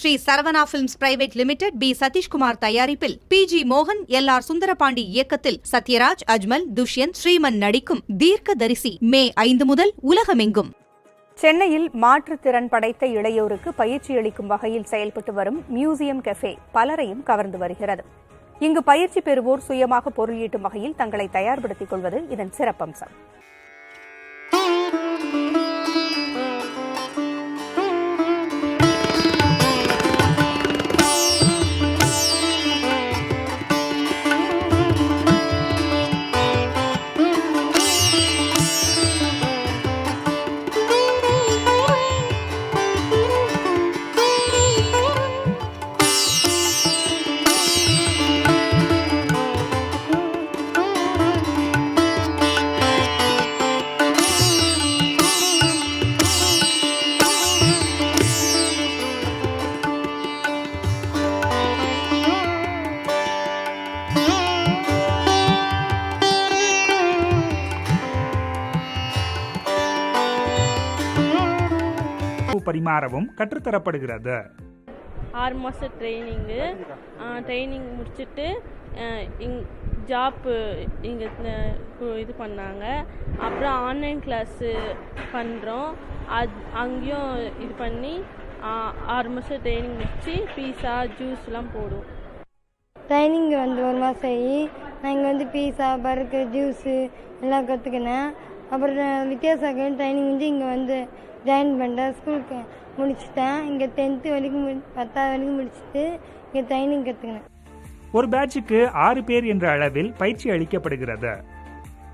Sri Saravana films private limited B Sathishkumar தயாரிப்பில் PG மோகன் LR Sundarapandi இயக்கத்தில் சத்யராஜ், அஜ்மல், துஷ்யந்த், ஸ்ரீமன் நடிக்கும் தீர்க்கதரிசி மே 5 முதல் உலகமெங்கும். சென்னையில் மாற்றுத்திறன் படைத்த இளையோருக்கு பயிற்சி அளிக்கும் வகையில் செயல்பட்டு வரும் மியூசியம் கஃபே பலரையும் கவர்ந்து வருகிறது. இங்கு பயிற்சி பெறுவோர் சுயமாக பொருள் ஈட்டும் வகையில் தங்களை தயார்படுத்திக் கொள்வது இதன் சிறப்பம்சம். பரிமாறவும் கற்றுத்தரப்படுகிறது. 6 மாத ட்ரைனிங் முடிச்சுட்டு ஜாப் இங்கே இது பண்ணாங்க. அப்புறம் ஆன்லைன் கிளாஸு பண்ணுறோம். அங்கேயும் இது பண்ணி 6 மாதம் ட்ரைனிங் முடிச்சு பீஸா ஜூஸ்லாம் போடுவோம். ட்ரைனிங் 1 மாதம் ஆகி நான் இங்கே பீஸா, பர்கர், ஜூஸு எல்லாம் கற்றுக்கினேன். அப்புறம் வித்தியாச ட்ரைனிங் இங்கே ஜாயின் பண்ணிட்டேன். ஸ்கூலுக்கு முடிச்சுட்டேன். இங்கே 10th வரைக்கும் 10th வரைக்கும் முடிச்சுட்டு இங்கே ட்ரைனிங் கற்றுக்கினேன். ஒரு பேட்சுக்கு 6 பேர் என்ற அளவில் பயிற்சி அளிக்கப்படுகிறது.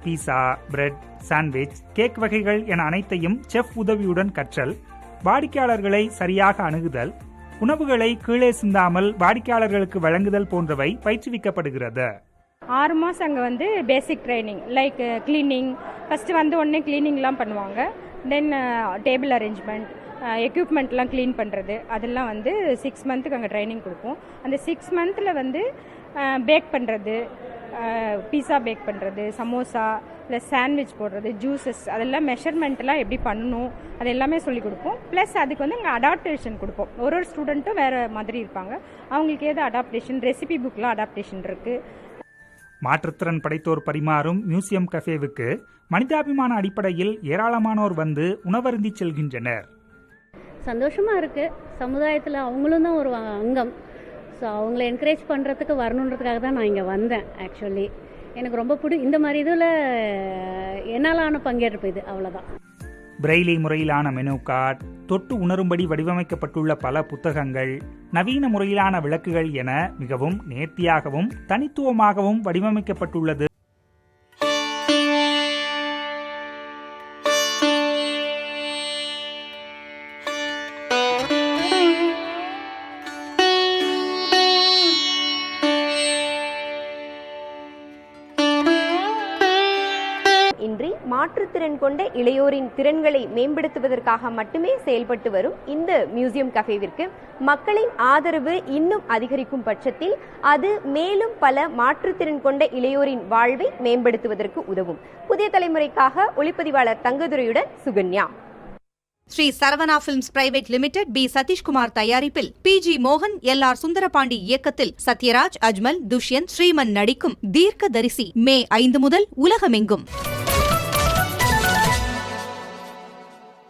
பீஸா, பிரெட், சாண்ட்விச், கேக் வகைகள் என அனைத்தையும் செஃப் உதவியுடன் கற்றல், வாடிக்கையாளர்களை சரியாக அணுகுதல், உணவுகளை கீழே சிந்தாமல் வாடிக்கையாளர்களுக்கு வழங்குதல் போன்றவை பயிற்றுவிக்கப்படுகிறது. 6 மாதம் அங்கே பேசிக் ட்ரைனிங் லைக் கிளீனிங். ஃபஸ்ட்டு உடனே கிளீனிங்லாம் பண்ணுவாங்க. தென் டேபிள் அரேஞ்ச்மெண்ட், எக்யூப்மெண்ட்லாம் க்ளீன் பண்ணுறது, அதெல்லாம் 6 மந்த்துக்கு அங்கே ட்ரைனிங் கொடுப்போம். அந்த 6 மந்த்தில் பேக் பண்ணுறது, பீஸா பேக் பண்ணுறது, சமோசா ப்ளஸ் சாண்ட்விச் போடுறது, ஜூஸஸ், அதெல்லாம் மெஷர்மெண்ட்லாம் எப்படி பண்ணணும் அது எல்லாமே சொல்லிக் கொடுப்போம். ப்ளஸ் அதுக்கு அங்கே அடாப்டேஷன் கொடுப்போம். ஒரு ஸ்டூடெண்ட்டும் வேறு மாதிரி இருப்பாங்க. அவங்களுக்கு ஏதோ அடாப்டேஷன், ரெசிபி புக்கெலாம் அடாப்டேஷன் இருக்குது. மாற்றுத்திறன் படைத்தோர் பரிமாறும் மியூசியம் கஃபேவுக்கு மனிதாபிமான அடிப்படையில் ஏராளமானோர் உணவருந்தி செல்கின்றனர். சந்தோஷமாக இருக்குது. சமுதாயத்தில் அவங்களும் தான் ஒரு அங்கம். ஸோ அவங்கள என்கரேஜ் பண்ணுறதுக்கு வரணுன்றதுக்காக தான் நான் இங்கே வந்தேன். ஆக்சுவலி எனக்கு ரொம்ப இந்த மாதிரி இதில் என்னாலான பங்கேற்பு இது, அவ்வளோதான். பிரெய்லி முறையிலான மெனு கார்டு, தொட்டு உணரும்படி வடிவமைக்கப்பட்டுள்ள பல புத்தகங்கள், நவீன முறையிலான விளக்குகள் என மிகவும் நேர்த்தியாகவும் தனித்துவமாகவும் வடிவமைக்கப்பட்டுள்ளது. இன்றி மாற்றுத்திறன் கொண்ட இளையோரின் திறன்களை மேம்படுத்துவதற்காக மட்டுமே செயல்பட்டு வரும் இந்த மியூசியம் கஃபேவிற்கு மக்களின் ஆதரவு இன்னும் அதிகரிக்கும் பட்சத்தில் அது மேலும் பல மாற்றுத்திறன் கொண்ட இளையோரின் வாழ்வை மேம்படுத்துவதற்கு உதவும். புதிய தலைமுறைக்காக ஒளிப்பதிவாளர் தங்கதுரையுடன் Sukanya. Sri Saravana films private limited B Sathishkumar தயாரிப்பில் PG மோகன் LR சுந்தரபாண்டி இயக்கத்தில் சத்யராஜ், அஜ்மல், துஷ்யந்த், ஸ்ரீமன் நடிக்கும் தீர்க்கதரிசி மே 5 முதல் உலகமெங்கும்.